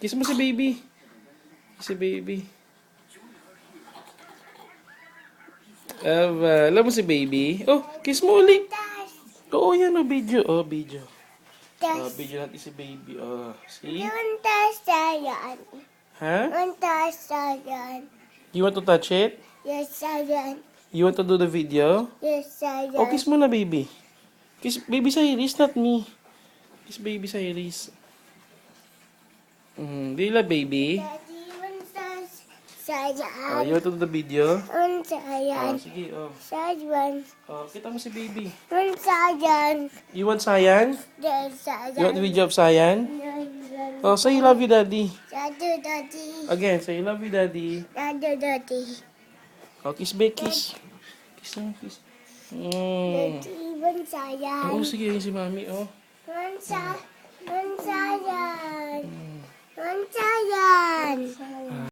Kiss mo si baby. Kiss si baby. Alam mo si baby? Oh, kiss mo ulit. Oo, yan o, video. Oh, video. Oh, video natin si baby. Oh, see? Sayan. Ha? Sayan. You want to touch it? Yes, Sayan. You want to do the video? Yes, Sayan. Oh, kiss mo na, baby. Kiss baby Cyrus, not me. Kiss baby Cyrus. Do you love baby? Daddy, Oh, Sayan. you want to do the video? Oh, Sayan. sige, oh. Sayan. Oh, kita mo si baby. Sayan. You want Sayan? Yes, You want the Sayan. video of Sayan? Oh, say you love you, daddy. Daddy. Again, say you love you, daddy. Daddy. Oh, kiss back, kiss. Kiss na, kiss. Daddy, Sayan. Oh, sige, yun si mami, oh. Sayan.